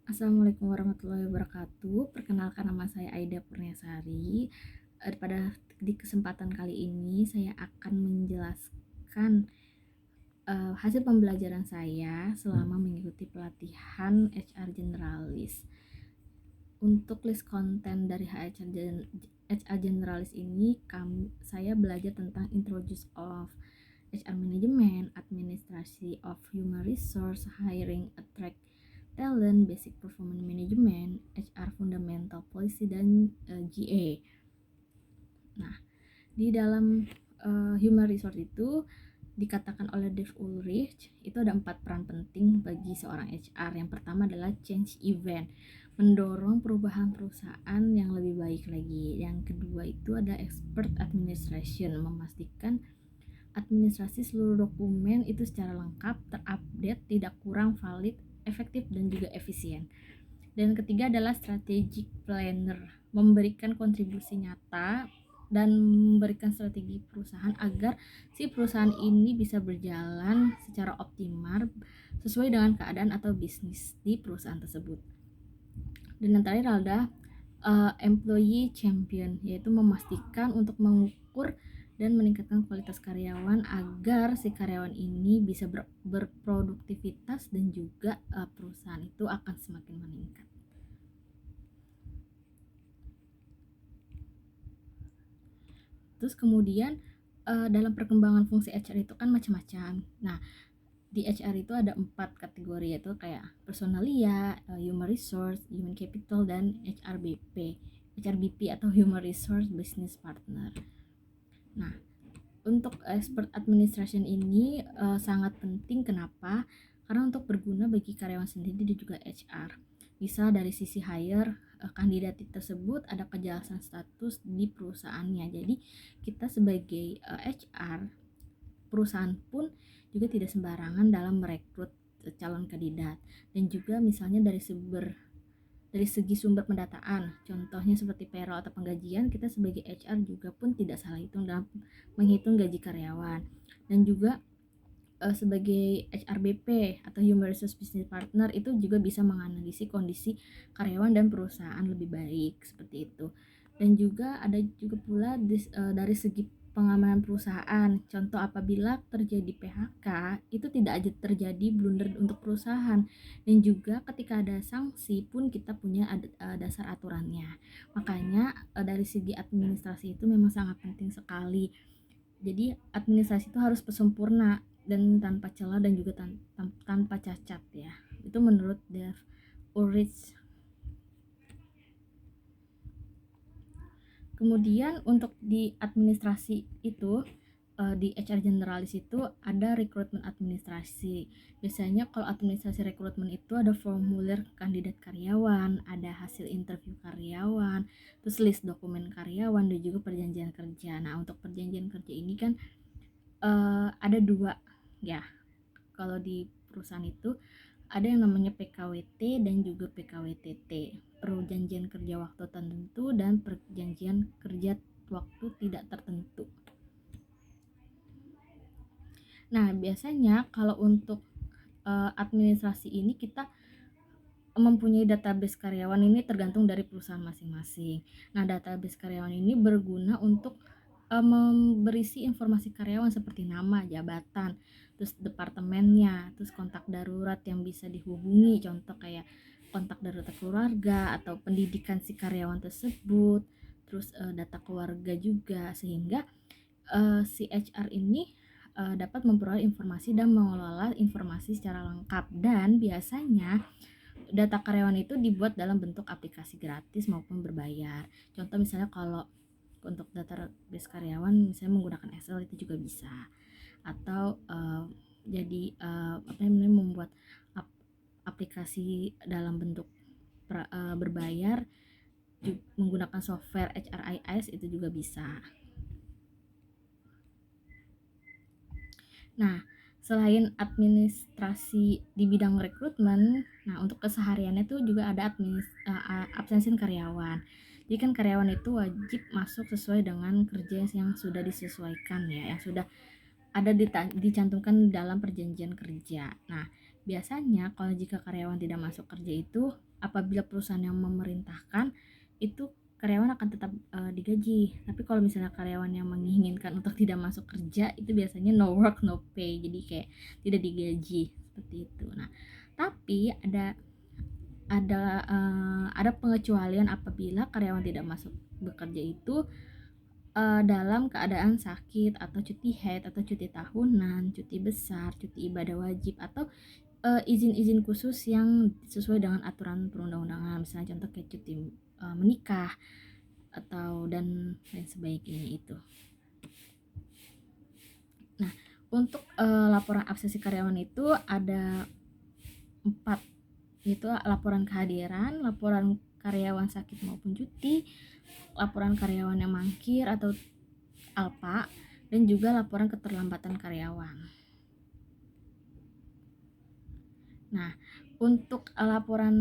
Assalamualaikum warahmatullahi wabarakatuh. Perkenalkan, nama saya Aida Purniasari. Pada di kesempatan kali ini saya akan menjelaskan hasil pembelajaran saya selama mengikuti pelatihan HR Generalis. Untuk list konten dari HR Generalis ini, saya belajar tentang Introduce of HR Management, Administrasi of Human Resource, Hiring, Attract Talent, Basic Performance Management, HR Fundamental Policy, dan GA. Nah, di dalam Human Resource itu dikatakan oleh Dave Ulrich, itu ada 4 peran penting bagi seorang HR. Yang pertama adalah change event, mendorong perubahan perusahaan yang lebih baik lagi. Yang kedua itu ada expert administration, memastikan administrasi seluruh dokumen itu secara lengkap, terupdate, tidak kurang, valid, efektif, dan juga efisien. Dan ketiga adalah strategic planner, memberikan kontribusi nyata dan memberikan strategi perusahaan agar si perusahaan ini bisa berjalan secara optimal sesuai dengan keadaan atau bisnis di perusahaan tersebut. Dan yang terakhir adalah employee champion, yaitu memastikan untuk mengukur dan meningkatkan kualitas karyawan agar si karyawan ini bisa berproduktivitas dan juga perusahaan itu akan semakin meningkat. Terus kemudian dalam perkembangan fungsi HR itu kan macam-macam. Nah, di HR itu ada 4 kategori, yaitu kayak personalia, human resource, human capital, dan HRBP. HRBP atau human resource business partner. Nah, untuk expert administration ini sangat penting. Kenapa? Karena untuk berguna bagi karyawan sendiri dan juga HR. Bisa dari sisi hire, kandidat tersebut ada kejelasan status di perusahaannya. Jadi kita sebagai HR, perusahaan pun juga tidak sembarangan dalam merekrut calon kandidat. Dan juga misalnya dari segi sumber pendataan, contohnya seperti payroll atau penggajian, kita sebagai HR juga pun tidak salah hitung dalam menghitung gaji karyawan. Dan juga sebagai HRBP atau Human Resource Business Partner itu juga bisa menganalisis kondisi karyawan dan perusahaan lebih baik, seperti itu. Dan juga ada juga pula dari segi pengamanan perusahaan. Contoh, apabila terjadi PHK, itu tidak aja terjadi blunder untuk perusahaan, dan juga ketika ada sanksi pun kita punya dasar aturannya. Makanya dari segi administrasi itu memang sangat penting sekali. Jadi administrasi itu harus sempurna dan tanpa celah dan juga tanpa cacat ya. Itu menurut Dave Ulrich. Kemudian untuk di administrasi itu, di HR generalis itu ada rekrutmen administrasi. Biasanya kalau administrasi rekrutmen itu ada formulir kandidat karyawan, ada hasil interview karyawan, terus list dokumen karyawan, dan juga perjanjian kerja. Nah, untuk perjanjian kerja ini kan ada 2 ya. Kalau di perusahaan itu ada yang namanya PKWT dan juga PKWTT, perjanjian kerja waktu tertentu dan perjanjian kerja waktu tidak tertentu. Nah, biasanya kalau untuk administrasi ini kita mempunyai database karyawan ini tergantung dari perusahaan masing-masing. Nah, database karyawan ini berguna untuk berisi informasi karyawan seperti nama, jabatan, terus departemennya, terus kontak darurat yang bisa dihubungi, contoh kayak kontak darurat keluarga atau pendidikan si karyawan tersebut, terus data keluarga juga, sehingga si HR ini dapat memperoleh informasi dan mengelola informasi secara lengkap. Dan biasanya data karyawan itu dibuat dalam bentuk aplikasi gratis maupun berbayar. Contoh misalnya kalau untuk database karyawan misalnya menggunakan Excel itu juga bisa, atau membuat aplikasi dalam bentuk berbayar menggunakan software HRIS itu juga bisa. Nah, selain administrasi di bidang rekrutmen, nah untuk kesehariannya tuh juga ada absensi karyawan. Jadi kan karyawan itu wajib masuk sesuai dengan kerja yang sudah disesuaikan ya, yang sudah ada dicantumkan dalam perjanjian kerja. Nah, Biasanya kalau jika karyawan tidak masuk kerja itu, apabila perusahaan yang memerintahkan, itu karyawan akan tetap digaji. Tapi kalau misalnya karyawan yang menginginkan untuk tidak masuk kerja, itu biasanya no work no pay, jadi kayak tidak digaji seperti itu. Nah, tapi ada pengecualian apabila karyawan tidak masuk bekerja itu dalam keadaan sakit atau cuti haid atau cuti tahunan, cuti besar, cuti ibadah wajib, atau izin-izin khusus yang sesuai dengan aturan perundang-undangan, misalnya contoh kayak cuti menikah atau dan lain sebagainya itu. Nah, untuk laporan absensi karyawan itu ada 4, yaitu laporan kehadiran, laporan karyawan sakit maupun cuti, laporan karyawan yang mangkir atau ALPA, dan juga laporan keterlambatan karyawan. Nah, untuk laporan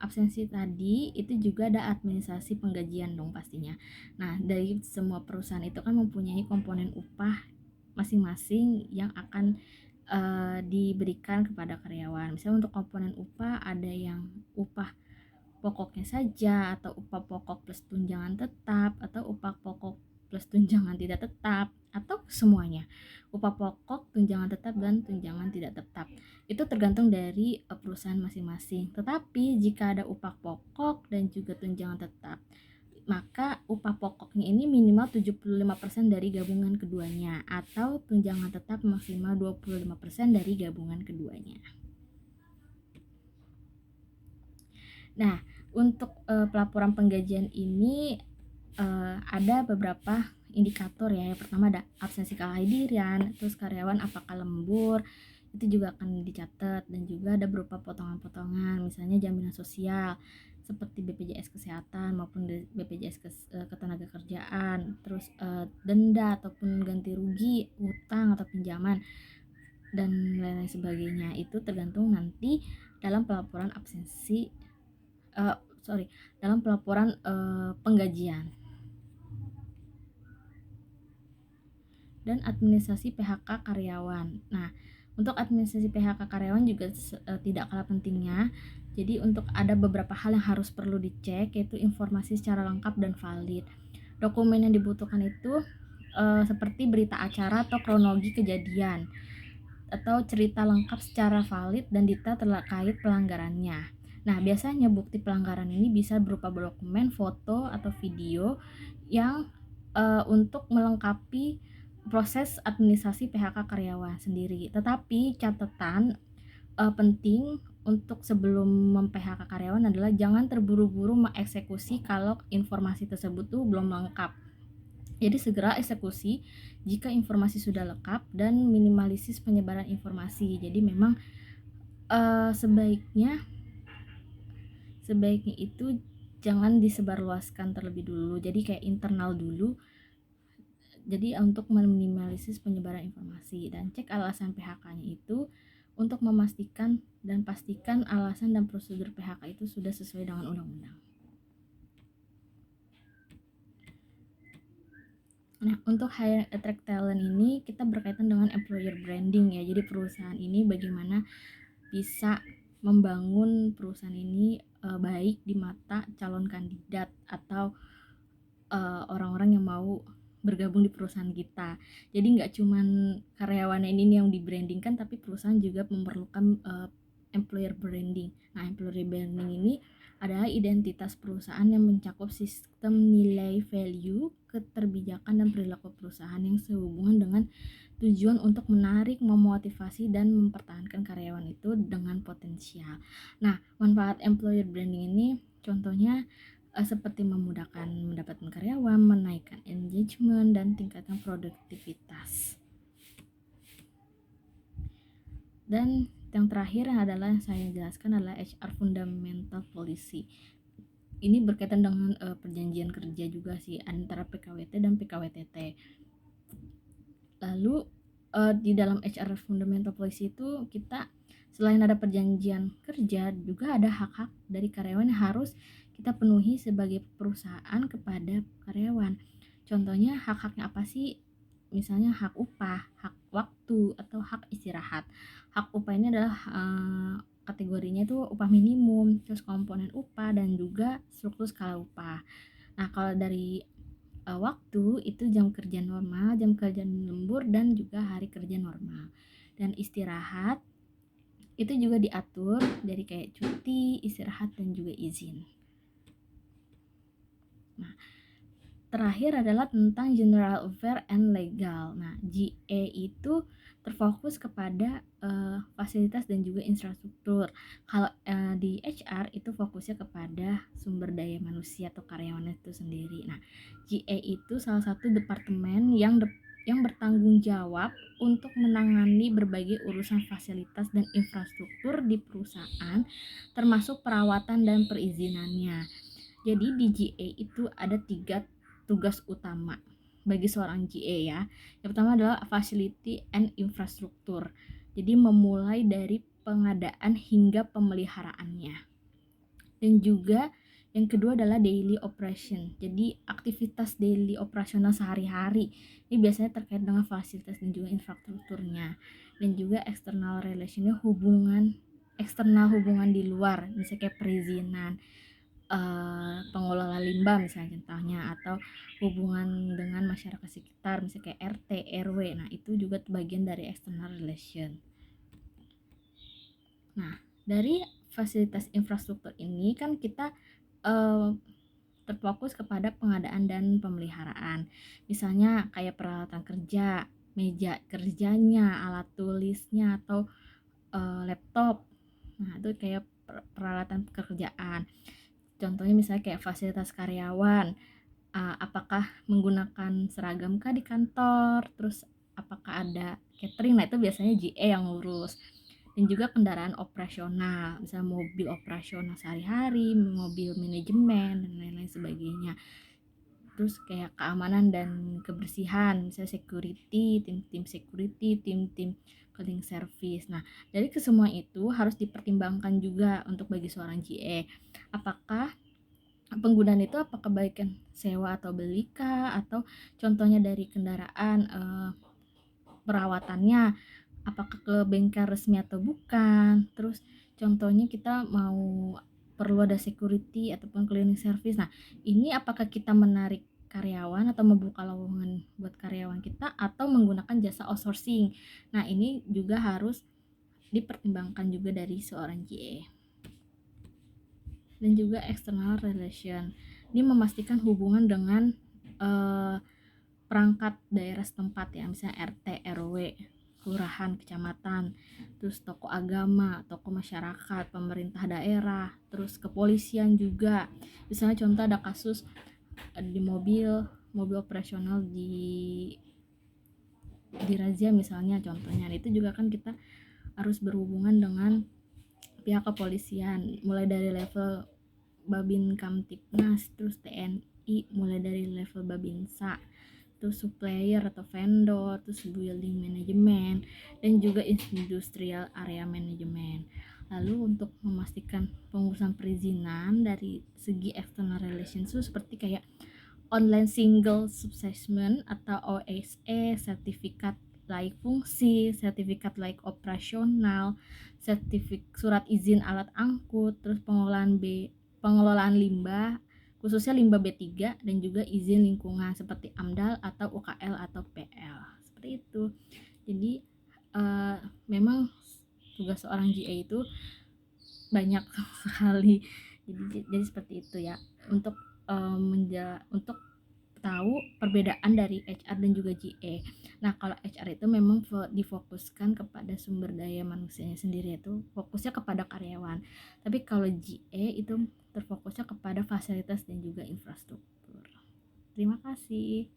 absensi tadi itu juga ada administrasi penggajian dong pastinya. Nah, dari semua perusahaan itu kan mempunyai komponen upah masing-masing yang akan diberikan kepada karyawan. Misalnya untuk komponen upah ada yang upah pokoknya saja, atau upah pokok plus tunjangan tetap, atau upah pokok plus tunjangan tidak tetap, atau semuanya, upah pokok, tunjangan tetap, dan tunjangan tidak tetap. Itu tergantung dari perusahaan masing-masing. Tetapi jika ada upah pokok dan juga tunjangan tetap, maka upah pokoknya ini minimal 75% dari gabungan keduanya, atau tunjangan tetap maksimal 25% dari gabungan keduanya. Nah, untuk pelaporan penggajian ini ada beberapa indikator ya. Yang pertama ada absensi kehadiran, terus karyawan apakah lembur, itu juga akan dicatat, dan juga ada berupa potongan-potongan, misalnya jaminan sosial seperti BPJS Kesehatan maupun BPJS Ketenagakerjaan, terus denda ataupun ganti rugi, utang atau pinjaman, dan lain-lain sebagainya. Itu tergantung nanti dalam pelaporan absensi dalam pelaporan penggajian. Dan administrasi PHK karyawan. Nah, untuk administrasi PHK karyawan juga tidak kalah pentingnya. Jadi untuk ada beberapa hal yang harus perlu dicek, yaitu informasi secara lengkap dan valid. Dokumen yang dibutuhkan itu seperti berita acara atau kronologi kejadian, atau cerita lengkap secara valid dan detail terkait pelanggarannya. Nah, biasanya bukti pelanggaran ini bisa berupa dokumen, foto, atau video yang untuk melengkapi proses administrasi PHK karyawan sendiri. Tetapi catatan penting untuk sebelum mem-PHK karyawan adalah jangan terburu-buru mengeksekusi kalau informasi tersebut tuh belum lengkap. Jadi segera eksekusi jika informasi sudah lengkap dan minimalisir penyebaran informasi. Jadi memang sebaiknya itu jangan disebarluaskan terlebih dulu. Jadi kayak internal dulu. Jadi untuk meminimalisir penyebaran informasi, dan cek alasan PHK-nya itu untuk memastikan dan pastikan alasan dan prosedur PHK itu sudah sesuai dengan undang-undang. Nah, untuk hire attract talent ini kita berkaitan dengan employer branding ya. Jadi perusahaan ini bagaimana bisa membangun perusahaan ini baik di mata calon kandidat atau orang-orang yang mau bergabung di perusahaan kita. Jadi nggak cuman karyawannya ini yang di-brandingkan, tapi perusahaan juga memerlukan employer branding. Nah, employer branding ini adalah identitas perusahaan yang mencakup sistem nilai value, keterbijakan, dan perilaku perusahaan yang sehubungan dengan tujuan untuk menarik, memotivasi, dan mempertahankan karyawan itu dengan potensial. Nah, manfaat employer branding ini contohnya seperti memudahkan mendapatkan karyawan, menaikkan engagement, dan tingkatkan produktivitas. Dan yang terakhir adalah yang saya jelaskan adalah HR Fundamental Policy. Ini berkaitan dengan perjanjian kerja juga sih antara PKWT dan PKWTT. Lalu di dalam HR Fundamental Policy itu kita selain ada perjanjian kerja, juga ada hak-hak dari karyawan yang harus kita penuhi sebagai perusahaan kepada karyawan. Contohnya hak-haknya apa sih? Misalnya hak upah, hak waktu atau hak istirahat. Hak upah ini adalah kategorinya itu upah minimum, terus komponen upah dan juga struktur skala upah. Nah, kalau dari waktu itu jam kerja normal, jam kerja lembur dan juga hari kerja normal. Dan istirahat itu juga diatur dari kayak cuti, istirahat dan juga izin. Nah, terakhir adalah tentang General Affair and Legal. Nah, GA itu terfokus kepada fasilitas dan juga infrastruktur. Kalau di HR itu fokusnya kepada sumber daya manusia atau karyawan itu sendiri. Nah, GA itu salah satu departemen yang bertanggung jawab untuk menangani berbagai urusan fasilitas dan infrastruktur di perusahaan, termasuk perawatan dan perizinannya. Jadi di GA itu ada 3 tugas utama bagi seorang GA ya. Yang pertama adalah facility and infrastruktur. Jadi memulai dari pengadaan hingga pemeliharaannya. Dan juga yang kedua adalah daily operation. Jadi aktivitas daily operasional sehari-hari. Ini biasanya terkait dengan fasilitas dan juga infrastrukturnya. Dan juga external relationnya eksternal hubungan di luar, misalnya kayak perizinan, pengelola limbah misalnya contohnya, atau hubungan dengan masyarakat sekitar misalnya kayak RT, RW. Nah, itu juga bagian dari external relation. Nah, dari fasilitas infrastruktur ini kan kita terfokus kepada pengadaan dan pemeliharaan. Misalnya kayak peralatan kerja, meja kerjanya, alat tulisnya, atau laptop. Nah, itu kayak peralatan pekerjaan. Contohnya misalnya kayak fasilitas karyawan, apakah menggunakan seragam kah di kantor, terus apakah ada catering. Nah, itu biasanya GA yang ngurus. Dan juga kendaraan operasional, misalnya mobil operasional sehari-hari, mobil manajemen dan lain-lain sebagainya. Terus kayak keamanan dan kebersihan, misalnya security, tim-tim security, tim-tim cleaning service. Nah, dari kesemua itu harus dipertimbangkan juga untuk bagi seorang GA. Apakah penggunaan itu apakah baiknya sewa atau beli kah, atau contohnya dari kendaraan perawatannya apakah ke bengkel resmi atau bukan. Terus contohnya kita mau perlu ada security ataupun cleaning service. Nah, ini apakah kita menarik karyawan atau membuka lowongan buat karyawan kita atau menggunakan jasa outsourcing. Nah, ini juga harus dipertimbangkan juga dari seorang GA. Dan juga external relation, ini memastikan hubungan dengan perangkat daerah setempat ya, misalnya RT, RW, kelurahan, kecamatan, terus tokoh agama, tokoh masyarakat, pemerintah daerah, terus kepolisian juga. Misalnya contoh ada kasus di mobil operasional di razia misalnya contohnya. Itu juga kan kita harus berhubungan dengan pihak kepolisian, mulai dari level Babin Kamtipnas, terus TNI mulai dari level Babinsa, terus supplier atau vendor, terus building management, dan juga industrial area management. Lalu untuk memastikan pengurusan perizinan dari segi external relations itu seperti kayak online single subsistence atau OSE, sertifikat layak fungsi, sertifikat layak operasional, surat izin alat angkut, terus pengelolaan limbah, khususnya limbah B3, dan juga izin lingkungan seperti AMDAL atau UKL atau PL. Seperti itu. Jadi memang tugas seorang GA itu banyak sekali. Jadi seperti itu ya. Untuk untuk tahu perbedaan dari HR dan juga GA. Nah, kalau HR itu memang difokuskan kepada sumber daya manusianya sendiri, itu fokusnya kepada karyawan. Tapi kalau GA itu terfokusnya kepada fasilitas dan juga infrastruktur. Terima kasih.